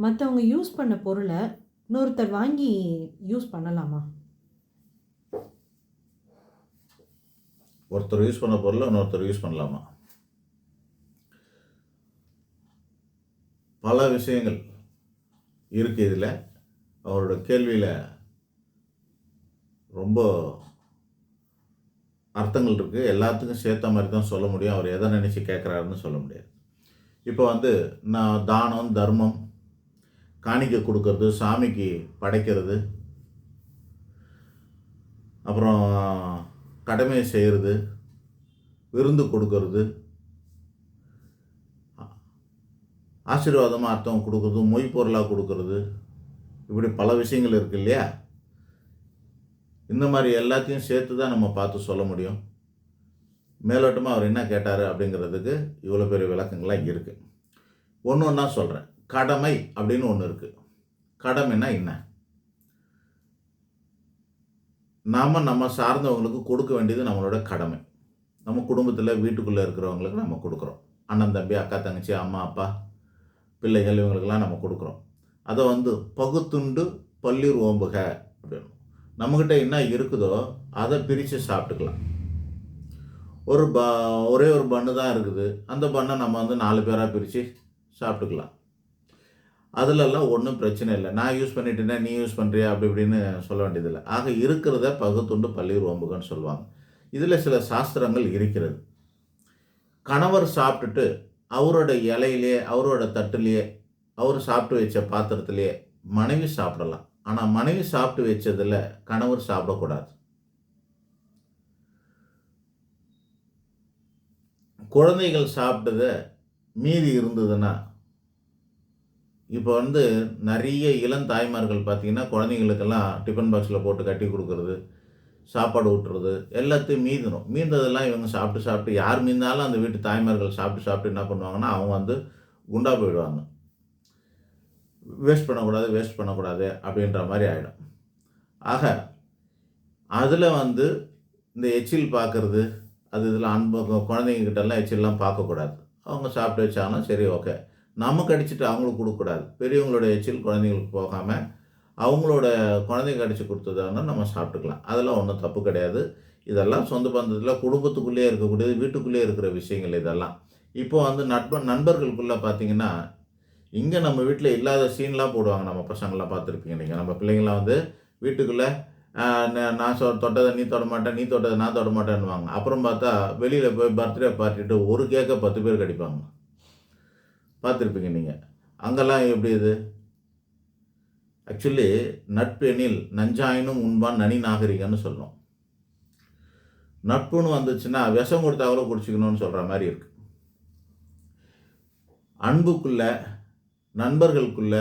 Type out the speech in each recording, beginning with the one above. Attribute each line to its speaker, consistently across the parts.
Speaker 1: மத்தவங்க யூஸ் பண்ண பொருள இன்னொருத்தர் வாங்கி யூஸ் பண்ணலாமா?
Speaker 2: ஒருத்தர் யூஸ் பண்ண பொருளை இன்னொருத்தர் யூஸ் பண்ணலாமா? பல விஷயங்கள் இருக்குது இதில். அவரோட கேள்வியில் ரொம்ப அர்த்தங்கள் இருக்குது. எல்லாத்துக்கும் சேர்த்த மாதிரி தான் சொல்ல முடியும். அவர் எதை நினச்சி கேட்குறாருன்னு சொல்ல முடியாது. இப்போ நான் தானம், தர்மம், காணிக்கை கொடுக்கறது, சாமிக்கு படைக்கிறது, அப்புறம் கடமையை செய்கிறது, விருந்து கொடுக்கறது, ஆசீர்வாதமாக அர்த்தம் கொடுக்கறது, மொய் பொருளாக கொடுக்கறது, இப்படி பல விஷயங்கள் இருக்குது இல்லையா? இந்த மாதிரி எல்லாத்தையும் சேர்த்து தான் நம்ம பார்த்து சொல்ல முடியும். மேலோட்டமாக அவர் என்ன கேட்டார் அப்படிங்கிறதுக்கு இவ்வளோ பெரிய விளக்கங்கள்லாம் இருக்குது. ஒன்று ஒன்றா சொல்கிறேன். கடமை அப்படின்னு ஒன்று இருக்குது. கடமைன்னா என்ன? நம்ம சார்ந்தவங்களுக்கு கொடுக்க வேண்டியது நம்மளோட கடமை. நம்ம குடும்பத்தில் வீட்டுக்குள்ளே இருக்கிறவங்களுக்கு நம்ம கொடுக்குறோம். அண்ணன், தம்பி, அக்கா, தங்கச்சி, அம்மா, அப்பா, பிள்ளைகள், இவங்களுக்கெல்லாம் நம்ம கொடுக்குறோம். அதை பகுத்துண்டு பல்லீர் ஓம்புக அப்படின்னு. நம்மக்கிட்ட என்ன இருக்குதோ அதை பிரித்து சாப்பிட்டுக்கலாம். ஒரே ஒரு பண்ணு தான் இருக்குது. அந்த பண்ணை நம்ம 4 பேராக பிரித்து சாப்பிட்டுக்கலாம். அதிலெல்லாம் ஒன்றும் பிரச்சனை இல்லை. நான் யூஸ் பண்ணிட்டேன்னா நீ யூஸ் பண்ணுறியா அப்படி இப்படின்னு சொல்ல வேண்டியதில்லை. ஆக இருக்கிறத பகுத்துண்டு பல்லீர் ஓம்புகன்னு சொல்லுவாங்க. இதில் சில சாஸ்திரங்கள் இருக்கிறது. கணவர் சாப்பிட்டுட்டு அவரோட இலையிலேயே, அவரோட தட்டுலேயே, அவர் சாப்பிட்டு வச்ச பாத்திரத்திலேயே மனைவி சாப்பிடலாம். ஆனால் மனைவி சாப்பிட்டு வச்சதில் கணவர் சாப்பிடக்கூடாது. குழந்தைகள் சாப்பிட்டதை மீதி இருந்ததுன்னா, இப்போ நிறைய இளம் தாய்மார்கள் பார்த்தீங்கன்னா குழந்தைங்களுக்கெல்லாம் டிஃபன் பாக்ஸில் போட்டு கட்டி கொடுக்கறது, சாப்பாடு ஊட்டுறது எல்லாத்தையும் மீந்தணும். மீந்ததெல்லாம் இவங்க சாப்பிட்டு சாப்பிட்டு யார் மீந்தாலும் அந்த வீட்டு தாய்மார்கள் சாப்பிட்டு சாப்பிட்டு என்ன பண்ணுவாங்கன்னா, அவங்க குண்டா போயிடுவாங்க. வேஸ்ட் பண்ணக்கூடாது அப்படின்ற மாதிரி ஆகிடும். ஆக அதில் இந்த எச்சில் பார்க்குறது, இதில் அன்பு குழந்தைங்கக்கிட்டலாம் எச்சில்லாம் பார்க்கக்கூடாது. அவங்க சாப்பிட்டு வச்சாலும் சரி, ஓகே. நம்ம கடிச்சிட்டு அவங்களுக்கு கொடுக்கக்கூடாது. பெரியவங்களோட எச்சில் குழந்தைங்களுக்கு போகாமல் அவங்களோட குழந்தைங்க கடிச்சு கொடுத்ததுன்னா நம்ம சாப்பிட்டுக்கலாம். அதெல்லாம் ஒன்றும் தப்பு கிடையாது. இதெல்லாம் சொந்த பந்தத்தில் குடும்பத்துக்குள்ளேயே இருக்கக்கூடியது, வீட்டுக்குள்ளேயே இருக்கிற விஷயங்கள் இதெல்லாம். இப்போது நண்பர்களுக்குள்ளே பார்த்தீங்கன்னா, இங்கே நம்ம வீட்டில் இல்லாத சீன்லாம் போடுவாங்க. நம்ம பசங்கள்லாம் பார்த்துருப்பீங்க நீங்கள். நம்ம பிள்ளைங்களாம் வீட்டுக்குள்ளே நான் தொட்டதை நீ தொட மாட்டேன், நீ தொட்டதை நான் தொட மாட்டேன்னுவாங்க. அப்புறம் பார்த்தா வெளியில் போய் பர்த்டே பார்ட்டிட்டு ஒரு கேக்கை 10 பேர் கடிப்பாங்க. பார்த்துருப்பீங்க நீங்கள். அங்கெல்லாம் எப்படி இது? ஆக்சுவலி நட்பெனில் நஞ்சாயினும் உண்பான் நனி நாகரிகன்னு சொல்லணும். நட்புன்னு வந்துச்சுன்னா விஷம் கொடுத்தா கூட குடிச்சிக்கணும்னு சொல்கிற மாதிரி இருக்குது. அன்புக்குள்ள, நண்பர்களுக்குள்ள,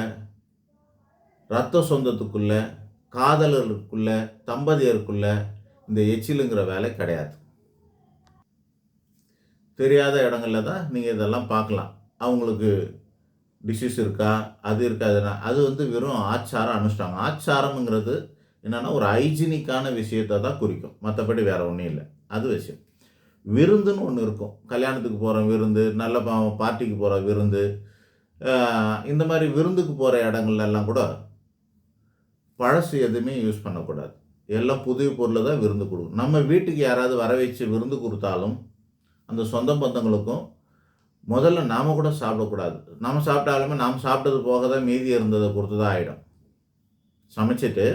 Speaker 2: இரத்த சொந்தத்துக்குள்ள, காதலர்களுக்குள்ள, தம்பதியருக்குள்ள இந்த எச்சிலுங்கிற வேலை கிடையாது. தெரியாத இடங்களில் தான் நீங்கள் இதெல்லாம் பார்க்கலாம். அவங்களுக்கு டிசீஸ் இருக்கா, அது இருக்காதுன்னா அது வெறும் ஆச்சாரம் அனுஷ்டானம். ஆச்சாரம்ங்கிறது என்னென்னா ஒரு ஹைஜீனிக்கான விஷயத்தை தான் குறிக்கும். மற்றபடி வேறு ஒன்றும் இல்லை. அது விஷயம். விருந்துன்னு ஒன்று இருக்கும். கல்யாணத்துக்கு போகிற விருந்து, நல்ல பார்ட்டிக்கு போகிற விருந்து, இந்த மாதிரி விருந்துக்கு போகிற இடங்கள்லாம் கூட பழசு எதுவுமே யூஸ் பண்ணக்கூடாது. எல்லாம் புதிய பொருளை தான் விருந்து கொடுக்கும். நம்ம வீட்டுக்கு யாராவது வர வச்சு விருந்து கொடுத்தாலும் அந்த சொந்த பந்தங்களுக்கும் முதல்ல நாம் கூட சாப்பிடக்கூடாது. நம்ம சாப்பிட்டாலுமே நாம் சாப்பிட்டது போக தான் மீதி இருந்ததை பொறுத்து தான் ஆகிடும். சமைச்சிட்டு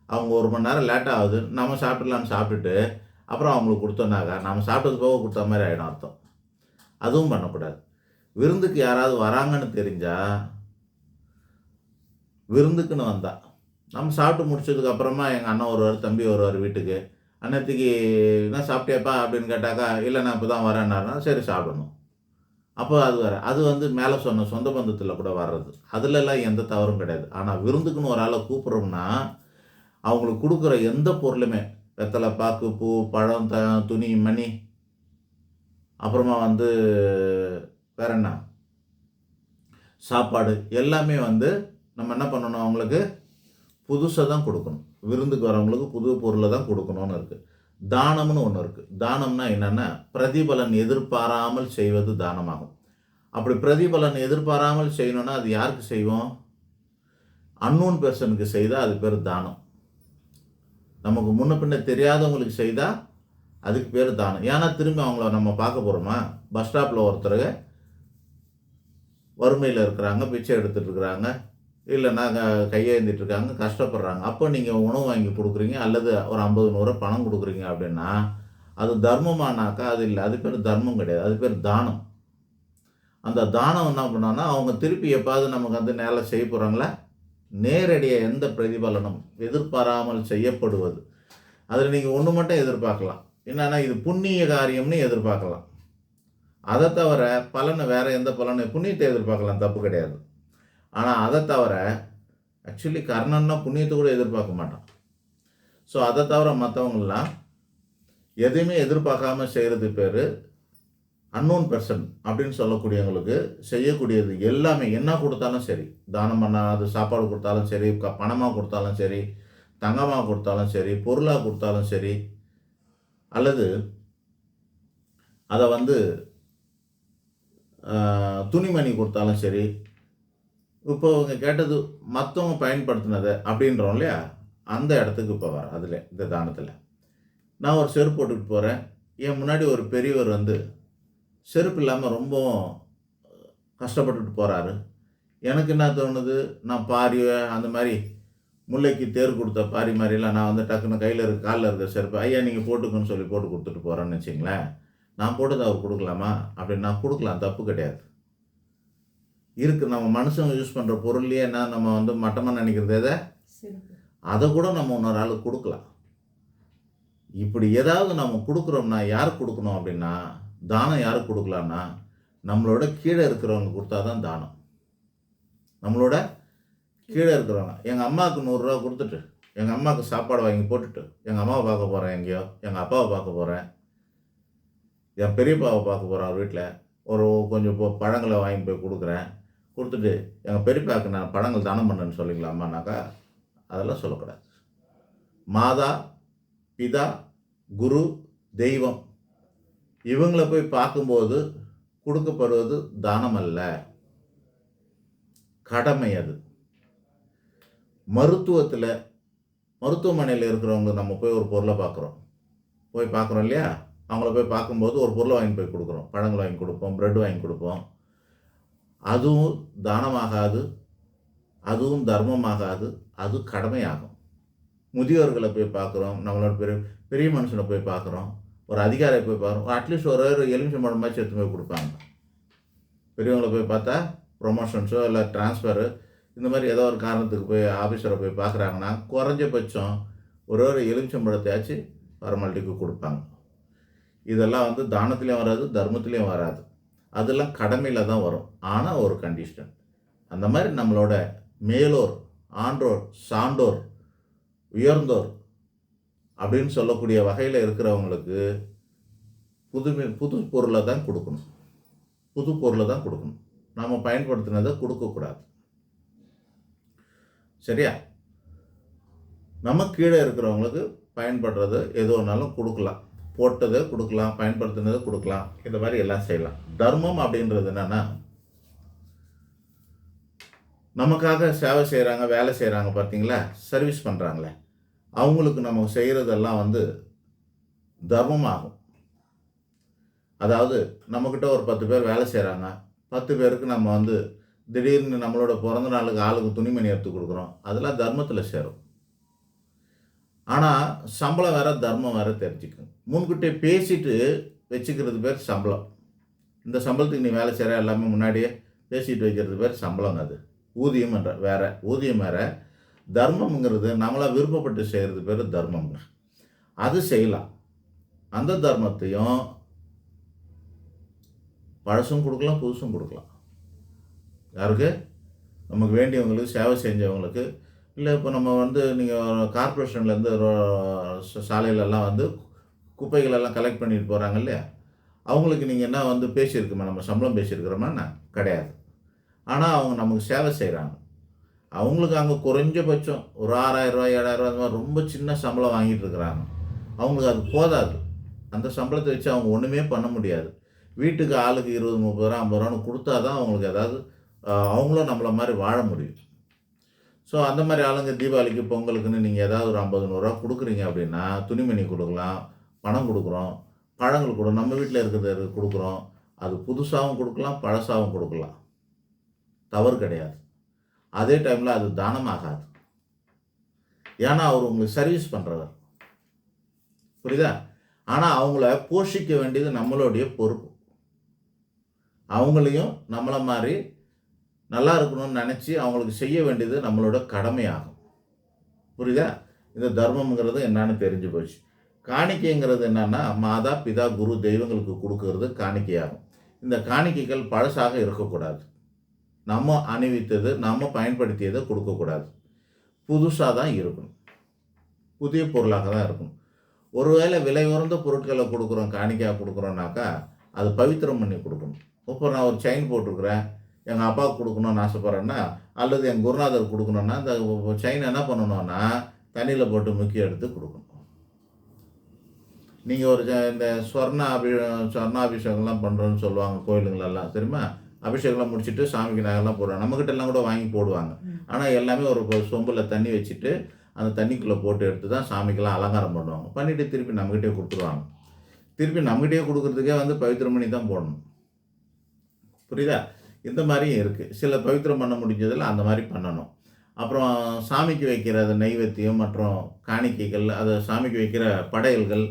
Speaker 2: அவங்க 1 மணி நேரம் லேட்டாக ஆகுது, நம்ம சாப்பிட்லான்னு சாப்பிட்டுட்டு அப்புறம் அவங்களுக்கு கொடுத்தோன்னாக்கா நம்ம சாப்பிட்டது போக கொடுத்த மாதிரி ஆகிடும் அர்த்தம். அதுவும் பண்ணக்கூடாது. விருந்துக்கு யாராவது வராங்கன்னு தெரிஞ்சால், விருந்துக்குன்னு வந்தால் நம்ம சாப்பிட்டு முடிச்சதுக்கு அப்புறமா எங்கள் அண்ணன் வருவார், தம்பி வருவார் வீட்டுக்கு. அன்னத்துக்கு என்ன சாப்பிட்டியாப்பா அப்படின்னு கேட்டாக்கா, இல்லை நான் இப்போ தான் வரேன்னாருனா சரி சாப்பிடணும். அப்போ அது வேறு. அது மேலே சொன்ன சொந்த பந்தத்தில் கூட வர்றது. அதிலெல்லாம் எந்த தவறும் கிடையாது. ஆனால் விருந்துக்குன்னு ஒரு ஆளை கூப்பிட்றோம்னா அவங்களுக்கு கொடுக்குற எந்த பொருளுமே, வெத்தலை, பாக்கு, பூ, பழம், துணி, மணி, அப்புறமா வேற என்ன, சாப்பாடு எல்லாமே நம்ம என்ன பண்ணணும், அவங்களுக்கு புதுசாக தான் கொடுக்கணும். விருந்துக்கு வரவங்களுக்கு புது பொருளை தான் கொடுக்கணும்னு இருக்குது. தானம்னு ஒன்று இருக்குது. தானம்னா என்னென்னா பிரதிபலன் எதிர்பாராமல் செய்வது தானமாகும். அப்படி பிரதிபலன் எதிர்பாராமல் செய்யணும்னா அது யாருக்கு செய்வோம்? அன்னோன் பெர்சனுக்கு செய்தால் அது பேர் தானம். நமக்கு முன்ன பின்ன தெரியாதவங்களுக்கு செய்தால் அதுக்கு பேர் தானம். ஏன்னா திரும்பி அவங்கள நம்ம பார்க்க போகிறோமா? பஸ் ஸ்டாப்பில் ஒருத்தர் வறுமையில் இருக்கிறாங்க, பிச்சை எடுத்துகிட்டு இருக்கிறாங்க, இல்லைன்னா கையேந்திட்டு இருக்காங்க, கஷ்டப்படுறாங்க. அப்போ நீங்கள் உணவு வாங்கி கொடுக்குறீங்க அல்லது ஒரு 50 100 பணம் கொடுக்குறீங்க அப்படின்னா அது தர்மமானாக்கா அது இல்லை, அது பேர் தர்மம் கிடையாது, அது பேர் தானம். அந்த தானம் என்ன பண்ணோன்னா அவங்க திருப்பி எப்பாவது நமக்கு வந்து நேரில் செய்ய போகிறாங்களா? நேரடியாக எந்த பிரதிபலனும் எதிர்பாராமல் செய்யப்படுவது. அதில் நீங்கள் ஒன்று மட்டும் எதிர்பார்க்கலாம், என்னன்னா இது புண்ணிய காரியம்னு எதிர்பார்க்கலாம். அதை தவிர பலனை வேறு எந்த பலனை புண்ணியத்தை எதிர்பார்க்கலாம், தப்பு கிடையாது. ஆனால் அதை தவிர ஆக்சுவலி கர்ணன்னா புண்ணியத்தை கூட எதிர்பார்க்க மாட்டான். ஸோ அதை தவிர மற்றவங்களாம் எதையுமே எதிர்பார்க்காம செய்கிறது பேர் அன்னோன் பெர்சன் அப்படின்னு சொல்லக்கூடியவங்களுக்கு செய்யக்கூடியது எல்லாமே என்ன கொடுத்தாலும் சரி, தானம் பண்ணால் அது சாப்பாடு கொடுத்தாலும் சரி, பணமாக கொடுத்தாலும் சரி, தங்கமாக கொடுத்தாலும் சரி, பொருளாக கொடுத்தாலும் சரி, அல்லது அதை வந்து துணிமணி கொடுத்தாலும் சரி. இப்போ அவங்க கேட்டது மற்றவங்க பயன்படுத்தினதை அப்படின்றோம் இல்லையா, அந்த இடத்துக்கு இப்போ வர அதில் இந்த தானத்தில் நான் ஒரு செருப்பு போட்டுக்கிட்டு போகிறேன். என் முன்னாடி ஒரு பெரியவர் வந்து செருப்பு இல்லாமல் ரொம்ப கஷ்டப்பட்டுட்டு போகிறாரு. எனக்கு என்ன தோணுது, நான் பாரி அந்த மாதிரி முல்லைக்கு தேர் கொடுத்த பாரி மாதிரிலாம் நான் வந்து டக்குன்னு கையில் இருக்க காலில் இருக்கிற செருப்பு ஐயா நீங்கள் போட்டுக்குன்னு சொல்லி போட்டு கொடுத்துட்டு போகிறேன்னு வச்சிங்களேன். நான் போட்டதை அவர் கொடுக்கலாமா? அப்படின்னு நான் கொடுக்கலாம், தப்பு கிடையாது. இருக்குது நம்ம மனுஷங்க யூஸ் பண்ணுற பொருள்லேயே என்ன நம்ம வந்து மட்டமாக நினைக்கிறது எதை, அதை கூட நம்ம இன்னொரு ஆளுக்கு கொடுக்கலாம். இப்படி ஏதாவது நம்ம கொடுக்குறோம்னா யாருக்கு கொடுக்கணும் அப்படின்னா, தானம் யாருக்கு கொடுக்கலான்னா நம்மளோட கீழே இருக்கிறவங்க கொடுத்தா தான் தானம். நம்மளோட கீழே இருக்கிறவங்க, எங்கள் அம்மாவுக்கு 100 ரூபா கொடுத்துட்டு எங்கள் அம்மாவுக்கு சாப்பாடு வாங்கி போட்டுட்டு எங்கள் அம்மாவை பார்க்க போகிறேன், எங்கேயோ எங்கள் அப்பாவை பார்க்க போகிறேன், என் பெரியப்பாவை பார்க்க போகிறேன் வீட்டில், ஒரு கொஞ்சம் பழங்களை வாங்கி போய் கொடுக்குறேன், கொடுத்துட்டு எங்கள் பெரியப்பாவுக்கு நான் பழங்கள் தானம் பண்ணேன்னு சொல்லிக்கலாமான்னாக்கா அதெல்லாம் சொல்லக்கூடாது. மாதா, பிதா, குரு, தெய்வம் இவங்களை போய் பார்க்கும்போது கொடுக்கப்படுவது தானம் அல்ல, கடமை. அது மருத்துவமனையில் இருக்கிறவங்க நம்ம போய் ஒரு பொருளை பார்க்குறோம் இல்லையா, அவங்கள போய் பார்க்கும்போது ஒரு பொருளை வாங்கி போய் கொடுக்குறோம், பழங்கள் வாங்கி கொடுப்போம், ப்ரெட் வாங்கி கொடுப்போம். அதுவும் தானமாகாது, அதுவும் தர்மமாகாது, அது கடமையாகும். முதியோர்களை போய் பார்க்குறோம், நம்மளோட பெரிய மனுஷனை போய் பார்க்குறோம், ஒரு அதிகாரியை போய் பார்க்குறோம், அட்லீஸ்ட் ஒரு எலுமிச்சம்பழமாச்சு எடுத்து போய் கொடுப்பாங்க. பெரியவங்களை போய் பார்த்தா ப்ரொமோஷன்ஸோ இல்லை ட்ரான்ஸ்ஃபரு இந்த மாதிரி ஏதோ ஒரு காரணத்துக்கு போய் ஆஃபீஸரை போய் பார்க்குறாங்கன்னா குறைஞ்சபட்சம் ஒரு எலுமிச்சம்பழத்தையாச்சு ஃபார்மாலிட்டிக்கு கொடுப்பாங்க. இதெல்லாம் வந்து தானத்துலேயும் வராது, தர்மத்துலேயும் வராது, அதெல்லாம் கடமையில் தான் வரும். ஆனால் ஒரு கண்டிஷன், அந்த மாதிரி நம்மளோட மேலோர், ஆன்றோர், சான்றோர், உயர்ந்தோர் அப்படின்னு சொல்லக்கூடிய வகையில் இருக்கிறவங்களுக்கு புது பொருளை தான் கொடுக்கணும், புது பொருளை தான் கொடுக்கணும். நம்ம பயன்படுத்தினதை கொடுக்கக்கூடாது, சரியா? நம்ம கீழே இருக்கிறவங்களுக்கு பயன்படுறது எது ஒன்றாலும் கொடுக்கலாம், போட்டதை கொடுக்கலாம், பயன்படுத்தினதை கொடுக்கலாம், இந்த மாதிரி எல்லாம் செய்யலாம். தர்மம் அப்படின்றது என்னென்னா, நமக்காக சேவை செய்கிறாங்க, வேலை செய்கிறாங்க பார்த்தீங்களா, சர்வீஸ் பண்ணுறாங்களே, அவங்களுக்கு நம்ம செய்கிறதெல்லாம் வந்து தர்மமாகும். அதாவது நம்மக்கிட்ட ஒரு 10 பேர் வேலை செய்கிறாங்க, 10 பேருக்கு நம்ம வந்து திடீர்னு நம்மளோட பிறந்த நாளுக்கு ஆளுக்கு துணிமணி எடுத்து கொடுக்குறோம், அதெல்லாம் தர்மத்தில் சேரும். ஆனால் சம்பளம் வேறு, தர்மம் வேறு தெரிஞ்சுக்கணும். முன்கிட்டே பேசிட்டு வச்சுக்கிறது பேர் சம்பளம். இந்த சம்பளத்துக்கு நீ வேலை செய்கிற எல்லாமே முன்னாடியே பேசிட்டு வைக்கிறது பேர் சம்பளம். அது ஊதியம் வேறு, ஊதியம் வேறு. தர்மம்ங்கிறது நம்மளாக விருப்பப்பட்டு செய்கிறது பேர் தர்மம்ங்க. அது செய்யலாம். அந்த தர்மத்தையும் பழசும் கொடுக்கலாம், புதுசும் கொடுக்கலாம். யாருக்கு? நமக்கு வேண்டியவங்களுக்கு, சேவை செஞ்சவங்களுக்கு. இல்லை இப்போ நம்ம வந்து நீங்கள் கார்ப்பரேஷன்லேருந்து சாலையிலெல்லாம் வந்து குப்பைகளெல்லாம் கலெக்ட் பண்ணிட்டு போகிறாங்க இல்லையா, அவங்களுக்கு நீங்கள் என்ன வந்து பேசியிருக்குமா, நம்ம சம்பளம் பேசியிருக்கிறோமா? என்ன கிடையாது. ஆனால் அவங்க நமக்கு சேவை செய்கிறாங்க. அவங்களுக்கு அங்கே குறைஞ்சபட்சம் ஒரு 6000 ரூபா 7000 ரூபா அந்த மாதிரி ரொம்ப சின்ன சம்பளம் வாங்கிட்டு இருக்கிறாங்க. அவங்களுக்கு அது போதாது. அந்த சம்பளத்தை வச்சு அவங்க ஒன்றுமே பண்ண முடியாது. வீட்டுக்கு ஆளுக்கு 20 30 ரூபா 50 ரூபான்னு கொடுத்தா தான் அவங்களுக்கு ஏதாவது அவங்களும் நம்மளை மாதிரி வாழ முடியும். ஸோ அந்த மாதிரி ஆளுங்க தீபாவளிக்கு, பொங்கலுக்குன்னு நீங்கள் ஏதாவது ஒரு 50, 100 ரூபா குடுக்குறீங்க அப்படின்னா, துணிமணி குடுக்கலாம், பணம் குடுக்குறோம், பழங்கள் கூட நம்ம வீட்ல இருக்கிறத குடுக்குறோம். அது புதுசாவும் குடுக்கலாம், பழசாவும் குடுக்கலாம். தவறு கிடையாது. அதே டைம்ல அது தானமாகாது. ஏன்னா, அவரு உங்களுக்கு சர்வீஸ் பண்றவர். புரியுதா? ஆனா, அவங்கள போஷிக்க வேண்டியது நம்மளுடைய பொறுப்பு. அவங்களையும் நம்மள மாரி நல்லா இருக்கணும்னு நெனச்சு, அவங்களுக்கு செய்ய வேண்டியது நம்மளோட கடமையாகும். புரியுதா? இந்த தர்மம்ங்கிறது என்னான்னு தெரிஞ்சு போச்சு. காணிக்கைங்கிறது என்னன்னா, மாதா, பிதா, குரு தெய்வங்களுக்கு குடுக்குறது காணிக்கையாகும். இந்த காணிக்கைகள் பழசாக இருக்கக்கூடாது. நம்ம அணிவித்தது, நம்ம பயன்படுத்தியத குடுக்கக்கூடாது. புதுசா தான் இருக்கணும். புதிய பொருளாக தான் இருக்கணும். ஒருவேளை விலை உயர்ந்த பொருட்கள குடுக்குறோம், காணிக்கையா குடுக்குறோம்னாக்கா, அது பவித்திரம் பண்ணி குடுக்கணும். இப்போ நான் ஒரு செயின் போட்டிருக்கிறேன். எங்க அப்பாவுக்கு குடுக்கணும்னு ஆசைப்படுறேன்னா, அல்லது என் குருநாதருக்கு குடுக்கணும்னா, அந்த செயின என்ன பண்ணணும்னா, தண்ணீல போட்டு முக்கி எடுத்து குடுக்கணும். நீங்க ஒரு இந்த சொர்ணாபிஷேகம்லாம் பண்றோம்ன்னு சொல்லுவாங்க கோயிலுங்களெல்லாம். தெரியுமா? அபிஷேகம்லாம் முடிச்சுட்டு சாமிக்கு நகைலாம் போடுவாங்க. நம்மகிட்டலாம் கூட வாங்கி போடுவாங்க. ஆனா எல்லாமே ஒரு சொம்புல தண்ணி வச்சுட்டு, அந்த தண்ணிக்குள்ள போட்டு எடுத்து தான் சாமிக்கெல்லாம் அலங்காரம் பண்ணுவாங்க. பண்ணிட்டு திருப்பி நம்மகிட்டயே குடுத்துருவாங்க. திருப்பி நம்மகிட்டயே குடுக்குறதுக்கே பவித்திரம் பண்ணி தான் போடணும். புரியுதா? இந்த மாரியும் இருக்கு. சில பவித்திரம் பண்ண முடிஞ்சதுல அந்த மாரி பண்ணணும். அப்புறம் சாமிக்கு வைக்கிற அந்த நெய்வேத்தியம் மற்றும் காணிக்கைகள், அத சாமிக்கு வைக்கிற படையல்கள்,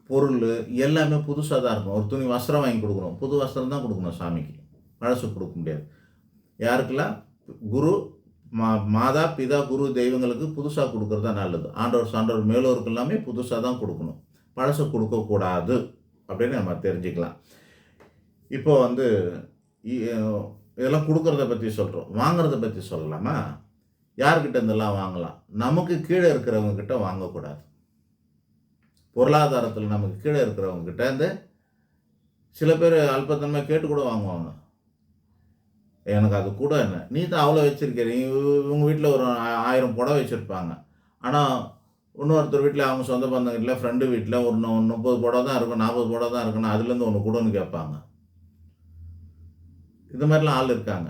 Speaker 2: பொருளு எல்லாமே புதுசா தான் இருக்கும். ஒரு துணி வஸ்திரம் வாங்கி குடுக்குறோம். புது வஸ்திரம் தான் குடுக்கணும் சாமிக்கு. பழசு குடுக்க முடியாது. யாருக்கெல்லாம்? குரு, மாதா, பிதா, குரு தெய்வங்களுக்கு புதுசா குடுக்குறது தான் நல்லது. ஆண்டவர், சான்றோர், மேலோருக்கு எல்லாமே புதுசா தான் குடுக்கணும். பழச குடுக்கக்கூடாது அப்படின்னு நம்ம தெரிஞ்சுக்கலாம். இப்போ இ இதெல்லாம் குடுக்குறத பத்தி சொல்றோம். வாங்குறத பத்தி சொல்லலாமா? யார்கிட்ட இருந்தெல்லாம் வாங்கலாம்? நமக்கு கீழ இருக்கிறவங்க கிட்ட வாங்கக்கூடாது. பொருளாதாரத்தில நமக்கு கீழ இருக்கிறவங்க கிட்ட சில பேர் அல்பத்தனமா கேட்டு கூட வாங்குவாங்க. எனக்கு அது கூட என்ன? நீ தான் அவ்வளோ வச்சிருக்கிற. இவங்க வீட்ல ஒரு 1000 புடவ வச்சிருப்பாங்க. ஆனா, இன்னொருத்தர் வீட்ல அவங்க சொந்த பந்தங்க வீட்ல, ஃப்ரெண்டு வீட்ல ஒரு 30 புடவ தான் இருக்கும், 40 புடவ தான் இருக்குன்னா, அதுலேருந்து ஒண்ணு குடுன்னு கேட்பாங்க. இந்த மாரிலாம் ஆள் இருக்காங்க.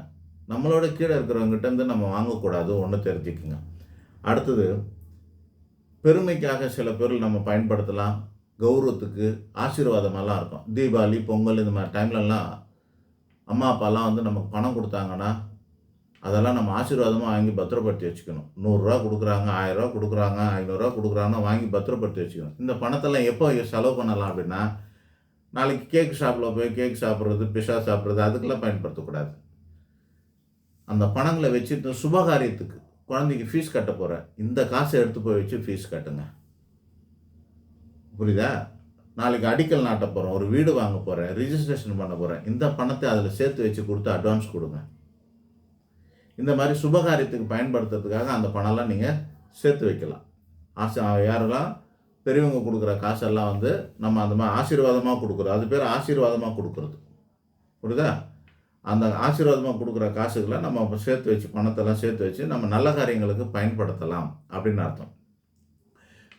Speaker 2: நம்மளோட கீழ இருக்கிறவங்ககிட்ட நம்ம வாங்கக்கூடாது. ஒண்ணு தெரிஞ்சுக்கங்க. அடுத்தது, பெருமைக்காக சில பொருள் நம்ம பயன்படுத்தலாம். கௌரவத்துக்கு, ஆசீர்வாதமாலாம் இருக்கும். தீபாவளி, பொங்கல் இந்த மாரி டைம்லலாம் அம்மா, அப்பாலாம் நமக்கு பணம் குடுத்தாங்கன்னா, அதெல்லாம் நம்ம ஆசீர்வாதமா வாங்கி பத்திரப்படுத்தி வச்சுக்கணும். ரூ. 100 குடுக்குறாங்க, ரூ. 1000 குடுக்குறாங்க, ரூ. 500 குடுக்குறாங்கன்னா வாங்கி பத்திரப்படுத்தி வச்சுக்கணும். இந்த பணத்தெல்லாம் எப்போ செலவு பண்ணலாம் அப்படின்னா, நாளைக்கு கேக் ஷாப்ல போய் கேக் சாப்பிடுறது, பிஸ்ஸா சாப்பிடுறது அதுக்கெல்லாம் பயன்படுத்தக்கூடாது. அந்த பணங்கள வச்சுட்டு சுபகாரியத்துக்கு, குழந்தைக்கு ஃபீஸ் கட்டப் போறேன். இந்த காச எடுத்து போய் வச்சு ஃபீஸ் கட்டுங்க. புரியுதா? நாளைக்கு அடிக்கல் நாட்டப் போறோம். ஒரு வீடு வாங்க போறேன். ரிஜிஸ்ட்ரேஷன் பண்ண போறேன். இந்த பணத்த அதில சேர்த்து வச்சு குடுத்து அட்வான்ஸ் குடுங்க. இந்த மாரி சுபகாரியத்துக்கு பயன்படுத்துறதுக்காக அந்த பணம்லாம் நீங்க சேர்த்து வைக்கலாம். யாரெல்லாம் பெரியவங்க குடுக்குற காசெல்லாம் நம்ம அந்த மாரி ஆசீர்வாதமா குடுக்குறோம். அது பேரு ஆசீர்வாதமா குடுக்குறது. புரியுதா? அந்த ஆசீர்வாதமா குடுக்குற காசுகள நம்ம சேர்த்து வச்சு, பணத்தெல்லாம் சேர்த்து வச்சு நம்ம நல்ல காரியங்களுக்கு பயன்படுத்தலாம் அப்படின்னு அர்த்தம்.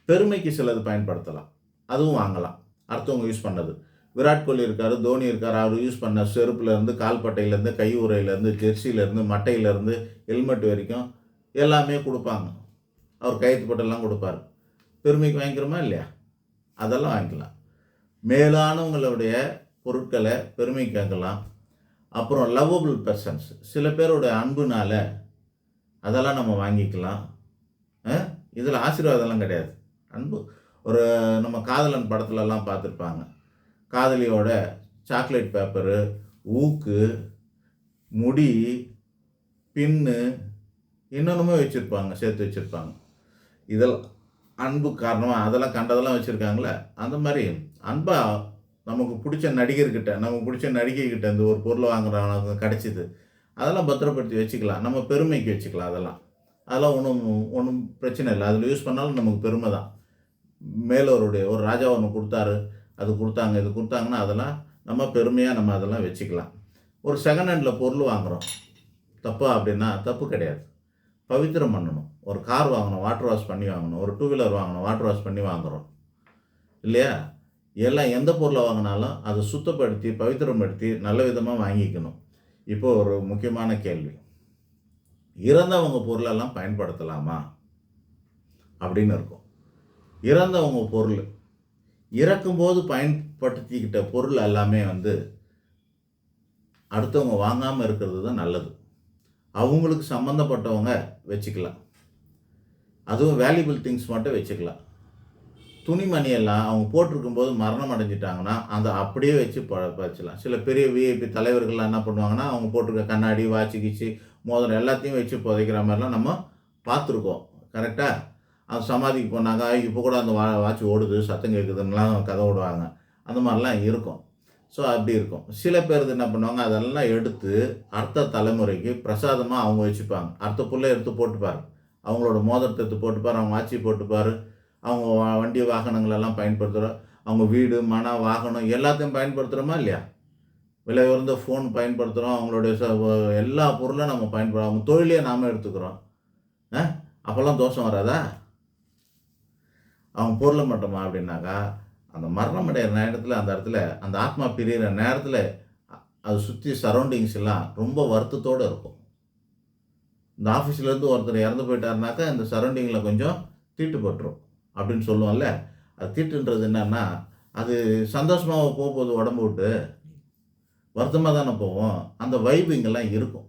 Speaker 2: பெருமைக்கு சிலது பயன்படுத்தலாம். அதுவும் வாங்கலாம். அடுத்தவங்க யூஸ் பண்ணது. விராட் கோலி இருக்காரு, தோனி இருக்காரு. அவரு யூஸ் பண்ண செருப்புலேருந்து, கால்பட்டையிலேருந்து, கை உறையிலேருந்து, ஜெர்சியிலேருந்து, மட்டையிலேருந்து, ஹெல்மெட் வரைக்கும் எல்லாமே குடுப்பாங்க. அவர் கையெழுத்து போட்டெல்லாம் குடுப்பாரு. பெருமைக்கு வாங்கிக்கிறோமா இல்லையா? அதெல்லாம் வாங்கிக்கலாம். மேலானவங்களுடைய பொருட்கள பெருமைக்கு வாங்கலாம். அப்புறம் லவ்வபிள் பெர்சன்ஸ். சில பேருடைய அன்புனால அதெல்லாம் நம்ம வாங்கிக்கலாம். இதில ஆசீர்வாதம்லாம் கிடையாது. அன்பு. ஒரு நம்ம காதலன் படத்துலலாம் பார்த்துருப்பாங்க. காதலியோட சாக்லேட் பேப்பரு, ஊக்கு, முடி, பின்னு இன்னொன்னுமே வச்சிருப்பாங்க. சேர்த்து வச்சிருப்பாங்க. இதெல்லாம் அன்பு காரணமா அதெல்லாம் கண்டதெல்லாம் வச்சிருக்காங்கல்ல. அந்த மாரி அன்பா நமக்கு புடிச்ச நடிகர்கிட்ட, நமக்கு புடிச்ச நடிகைகிட்ட இருந்து ஒரு பொருள் வாங்குறவனுக்கு கிடைச்சது. அதெல்லாம் பத்திரப்படுத்தி வச்சுக்கலாம். நம்ம பெருமைக்கு வச்சுக்கலாம் அதெல்லாம். அதெல்லாம் ஒண்ணும் பிரச்சனை இல்ல. அதில யூஸ் பண்ணாலும் நமக்கு பெருமை தான். மேலோருடைய ஒரு ராஜா ஒண்ணு குடுத்தாரு. அது குடுத்தாங்க, இது குடுத்தாங்கன்னா அதெல்லாம் நம்ம பெருமையா நம்ம அதெல்லாம் வச்சுக்கலாம். ஒரு செகண்ட் ஹேண்ட்ல பொருள் வாங்குறோம். தப்பா அப்படின்னா தப்பு கிடையாது. பவித்திரம் பண்ணணும். ஒரு கார் வாங்கணும், வாட்டர் வாஷ் பண்ணி வாங்கணும். ஒரு 2 வீலர் வாங்கணும், வாட்டர் வாஷ் பண்ணி வாங்குறோம். இல்லையா? எல்லாம் எந்த பொருள வாங்குனாலும் அத சுத்தப்படுத்தி, பவித்திரப்படுத்தி நல்ல விதமா வாங்கிக்கணும். இப்போ ஒரு முக்கியமான கேள்வி. இறந்தவங்க பொருளெல்லாம் பயன்படுத்தலாமா அப்படின்னு இருக்கும். இறந்தவங்க பொருள், இறக்கும்போது பயன்படுத்திக்கிட்ட பொருள் எல்லாமே அடுத்தவங்க வாங்காமல் இருக்கிறது தான் நல்லது. அவங்களுக்கு சம்மந்தப்பட்டவங்க வச்சுக்கலாம். அதுவும் வேல்யூபிள் திங்ஸ் மட்டும் வச்சுக்கலாம். துணிமணியெல்லாம் அவங்க போட்டிருக்கும்போது மரணம் அடைஞ்சிட்டாங்கன்னா அந்த அப்படியே வச்சு வச்சுக்கலாம். சில பெரிய விஐபி தலைவர்கள்லாம் என்ன பண்ணுவாங்கன்னா, அவங்க போட்டிருக்க கண்ணாடி, வாட்சி கீச்சி, மோதிரம் எல்லாத்தையும் வச்சு புதைக்கிற மாதிரிலாம் நம்ம பார்த்துருக்கோம். கரெக்டாக? அந்த சமாதிக்கு போனாங்க, இப்போ கூட அந்த வாட்ச் ஓடுது, சத்தம் கேட்குதுன்னெலாம் கதை விடுவாங்க. அந்த மாதிரிலாம் இருக்கும். ஸோ அப்படி இருக்கும். சில பேர் என்ன பண்ணுவாங்க, அதெல்லாம் எடுத்து அடுத்த தலைமுறைக்கு பிரசாதமாக அவங்க வச்சுப்பாங்க. அடுத்த புள்ள எடுத்து போட்டுப்பார். அவங்களோட மோதிரத்தை எடுத்து போட்டுப்பார், அவங்க வாட்சி போட்டுப்பார், அவங்க வண்டி வாகனங்களெல்லாம் பயன்படுத்துகிறோம், அவங்க வீடு, மன, வாகனம் எல்லாத்தையும் பயன்படுத்துகிறோமா இல்லையா? விலை உயர்ந்த ஃபோன் பயன்படுத்துகிறோம், அவங்களுடைய எல்லா பொருளும் நம்ம பயன்படுத்துகிறோம், அவங்க தொழிலே நாம் எடுத்துக்கிறோம். அப்போல்லாம் தோஷம் வராதா? அவங்க பொருளை மட்டுமா அப்படின்னாக்கா, அந்த மரணம் அடைகிற நேரத்தில் அந்த இடத்துல அந்த ஆத்மா பிரிகிற நேரத்தில் அது சுற்றி சரௌண்டிங்ஸ் எல்லாம் ரொம்ப வருத்தத்தோடு இருக்கும். இந்த ஆஃபீஸ்லேருந்து ஒருத்தர் இறந்து போயிட்டாருனாக்கா இந்த சரௌண்டிங்கில் கொஞ்சம் தீட்டுப்பட்டுரும் அப்படின்னு சொல்லுவோம்ல. அது தீட்டுன்றது என்னன்னா, அது சந்தோஷமாக போகும்போது உடம்பு விட்டு வருத்தமாக தானே போவோம். அந்த வைப் இங்கெல்லாம் இருக்கும்.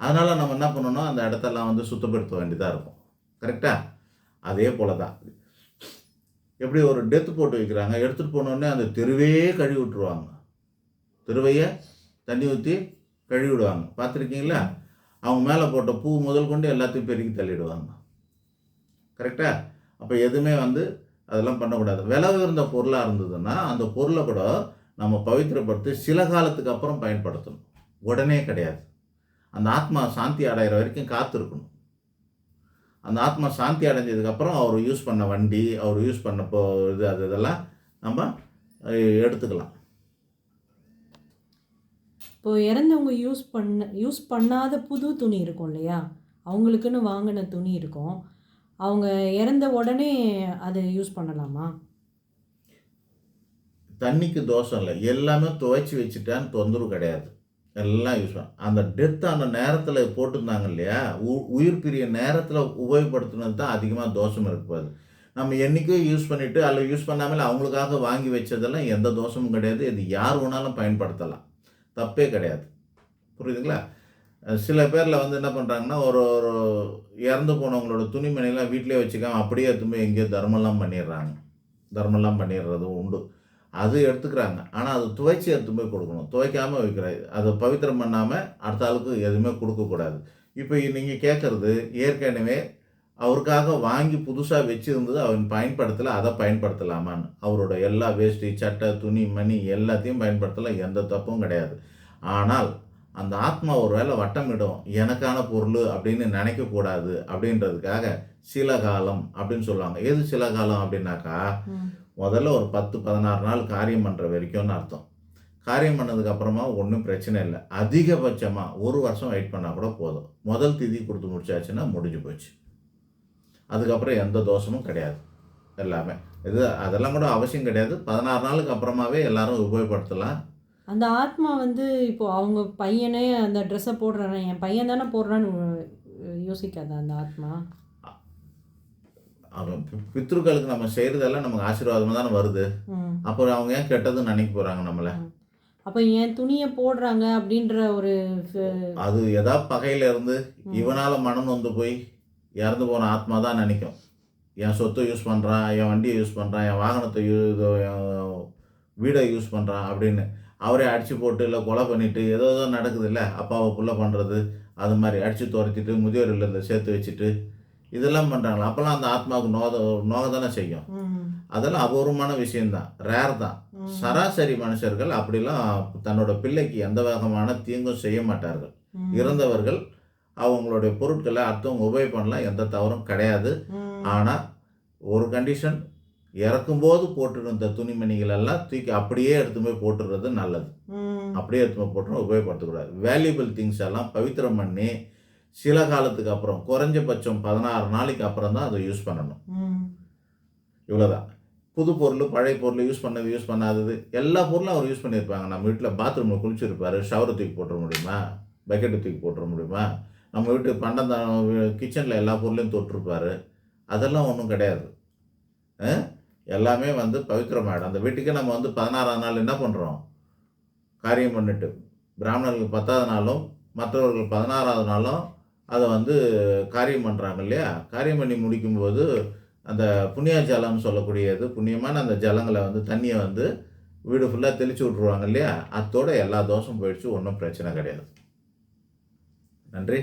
Speaker 2: அதனால் நம்ம என்ன பண்ணணும், அந்த இடத்தெல்லாம் சுத்தப்படுத்த வேண்டியதாக இருக்கும். கரெக்டாக? அதே போல் தான் எப்படி ஒரு டெத்து போட்டு வைக்கிறாங்க, எடுத்துகிட்டு போனோடனே அந்த தெருவே கழுவி விட்டுருவாங்க. தெருவையை தண்ணி ஊற்றி கழுவி விடுவாங்க. பார்த்துருக்கீங்களா? அவங்க மேலே போட்ட பூ முதல் கொண்டு எல்லாத்தையும் பெருக்கி தள்ளிடுவாங்க. கரெக்டாக? அப்போ எதுவுமே அதெல்லாம் பண்ணக்கூடாது. விலை உயர்ந்த பொருளாக இருந்ததுன்னா அந்த பொருளை கூட நம்ம பவித்திரப்படுத்தி சில காலத்துக்கு அப்புறம் பயன்படுத்தணும். உடனே கிடையாது. அந்த ஆத்மா சாந்தி அடைகிற வரைக்கும் காத்திருக்கணும். அந்த ஆத்மா சாந்தி அடைஞ்சதுக்கப்புறம் அவர் யூஸ் பண்ண வண்டி, அவர் யூஸ் பண்ண இதெல்லாம் நம்ம எடுத்துக்கலாம்.
Speaker 1: இப்போ இறந்தவங்க யூஸ் பண்ணாத புது துணி இருக்கும் இல்லையா? அவங்களுக்குன்னு வாங்கின துணி இருக்கும். அவங்க இறந்த உடனே அதை யூஸ் பண்ணலாமா?
Speaker 2: தண்ணிக்கு தோஷம் இல்லை. எல்லாமே துவைச்சி வச்சுட்டான்னு தொந்தரவு கிடையாது. எல்லாம் யூஸ் பண்ண அந்த டெத் ஆன நேரத்தில் போட்டிருந்தாங்க இல்லையா, உயிர் பிரிய நேரத்தில் உபயோகப்படுத்தினது தான் அதிகமாக தோஷம் இருக்காது. நம்ம என்றைக்கும் யூஸ் பண்ணிவிட்டு அல்லது யூஸ் பண்ணாமல் அவங்களுக்காக வாங்கி வச்சதெல்லாம் எந்த தோஷமும் கிடையாது. இது யார் வேணாலும் பயன்படுத்தலாம், தப்பே கிடையாது. புரியுதுங்களா? சில பேரில் என்ன பண்ணுறாங்கன்னா, ஒரு ஒரு இறந்து போனவங்களோட துணிமணிலாம் வீட்டிலே வச்சுக்காம அப்படியே எடுத்துமே எங்கேயோ தர்மம்லாம் பண்ணிடுறதும் உண்டு. அது எடுத்துக்கிறாங்க. ஆனால் அது துவைச்சி எடுத்து போய் கொடுக்கணும். துவைக்காமல் வைக்கிறாரு. அதை பவித்திரம் பண்ணாமல் அடுத்த ஆளுக்கு எதுவுமே கொடுக்கக்கூடாது. இப்போ நீங்கள் கேட்குறது ஏற்கனவே அவருக்காக வாங்கி புதுசாக வச்சுருந்தது அவர் பயன்படுத்தலை, அதை பயன்படுத்தலாமான்னு. அவரோட எல்லா வேஷ்டி, சட்டை, துணி, மணி எல்லாத்தையும் பயன்படுத்தலாம், எந்த தப்பும் கிடையாது. ஆனால் அந்த ஆத்மா ஒரு வேளை வட்டமிடும், எனக்கான பொருள் அப்படின்னு நினைக்கக்கூடாது அப்படின்றதுக்காக சில காலம் அப்படின்னு சொல்லுவாங்க. எது சில காலம் அப்படின்னாக்கா, முதல்ல ஒரு 10-16 நாள் காரியம் பண்ணுற வரைக்கும்னு அர்த்தம். காரியம் பண்ணதுக்கப்புறமா ஒன்றும் பிரச்சனை இல்லை. அதிகபட்சமாக 1 வருஷம் வெயிட் பண்ணால் கூட போதும். முதல் திதி கொடுத்து முடிச்சாச்சுன்னா முடிஞ்சு போச்சு. அதுக்கப்புறம் எந்த தோஷமும் கிடையாது. எல்லாமே அதெல்லாம் கூட அவசியம் கிடையாது. 16 நாளுக்கு அப்புறமாவே எல்லாரும் உபயோகப்படுத்தலாம்.
Speaker 1: அந்த ஆத்மா இப்போ அவங்க பையனே அந்த ட்ரெஸ்ஸை போடுறான், என் பையன் தானே போடுறான்னு யோசிக்காத அந்த ஆத்மா?
Speaker 2: அவன் பித்ருக்களுக்கு நம்ம செய்கிறதெல்லாம் நமக்கு ஆசீர்வாதமாக தானே வருது. அப்புறம் அவங்க ஏன் கெட்டதுன்னு நினைக்க போகிறாங்க நம்மளை?
Speaker 1: அப்போ என் துணியை போடுறாங்க அப்படின்ற ஒரு
Speaker 2: அது ஏதாவது பகையில் இருந்து இவனால் மனம் வந்து போய் இறந்து போன ஆத்மா தான் நினைக்கும், என் சொத்தை யூஸ் பண்ணுறான், என் வண்டியை யூஸ் பண்ணுறான், என் வாகனத்தை என் வீடை யூஸ் பண்ணுறான் அப்படின்னு அவரே அடித்து போட்டு இல்லை கொலை பண்ணிவிட்டு ஏதோ நடக்குது இல்லை, அப்பாவை புள்ள பண்ணுறது, அது மாதிரி அடித்து துரத்திட்டு முதியோர் இல்லத்தில் சேர்த்து வச்சுட்டு இதெல்லாம் பண்ணுறாங்களா? அப்போல்லாம் அந்த ஆத்மாவுக்கு நோக தானே செய்யும். அதெல்லாம் அபூர்வமான விஷயந்தான், ரேர் தான். சராசரி மனுஷர்கள் அப்படிலாம் தன்னோட பிள்ளைக்கு எந்த விதமான தீங்கும் செய்ய மாட்டார்கள். இறந்தவர்கள் அவங்களுடைய பொருட்களை அடுத்தவங்க உபயோகம் பண்ணலாம், எந்த தவறும் கிடையாது. ஆனால் ஒரு கண்டிஷன், இறக்கும்போது போட்டுருந்த துணிமணிகள் எல்லாம் தூக்கி அப்படியே எடுத்து போய் போட்டுறது நல்லது. அப்படியே எடுத்து போய் போட்டுரும், உபயோகப்படுத்தக்கூடாது. வேல்யூபிள் திங்ஸ் எல்லாம் பவித்திரம் பண்ணி சில காலத்துக்கு அப்புறம், குறைஞ்சபட்சம் 16 நாளைக்கு அப்புறம் தான் அதை யூஸ் பண்ணணும். இவ்வளோதான். புது பொருள், பழைய பொருள், யூஸ் பண்ணாதது எல்லா பொருளும் அவர் யூஸ் பண்ணியிருப்பாங்க. நம்ம வீட்டில் பாத்ரூமில் குளிச்சிருப்பார், ஷவரை தூக்கி போட்டுற முடியுமா? பக்கெட்டை தூக்கி போட்டுற முடியுமா? நம்ம வீட்டு கிச்சனில் எல்லா பொருளையும் தொட்டிருப்பாரு. அதெல்லாம் ஒன்றும் கிடையாது. அ எல்லாமே வந்து பவித்திரமாயிடும். அந்த வீட்டுக்கே நம்ம வந்து 16ஆம் நாள் என்ன பண்ணுறோம்? காரியம் பண்ணிட்டு. பிராமணர்களுக்கு 10வது நாளும், மற்றவர்கள் 16வது நாளும் அத வந்து காரியம் பண்றாங்க இல்லையா? காரியம் பண்ணி முடிக்கும்போது, அந்த புண்ணிய ஜலம்னு சொல்லக்கூடியது, புண்ணியமான அந்த ஜலங்கள வந்து தண்ணிய வந்து வீடு ஃபுல்லா தெளிச்சு விட்டுருவாங்க இல்லையா? அத்தோட எல்லா தோஷமும் போயிடுச்சு. ஒண்ணும் பிரச்சனை கிடையாது. நன்றி.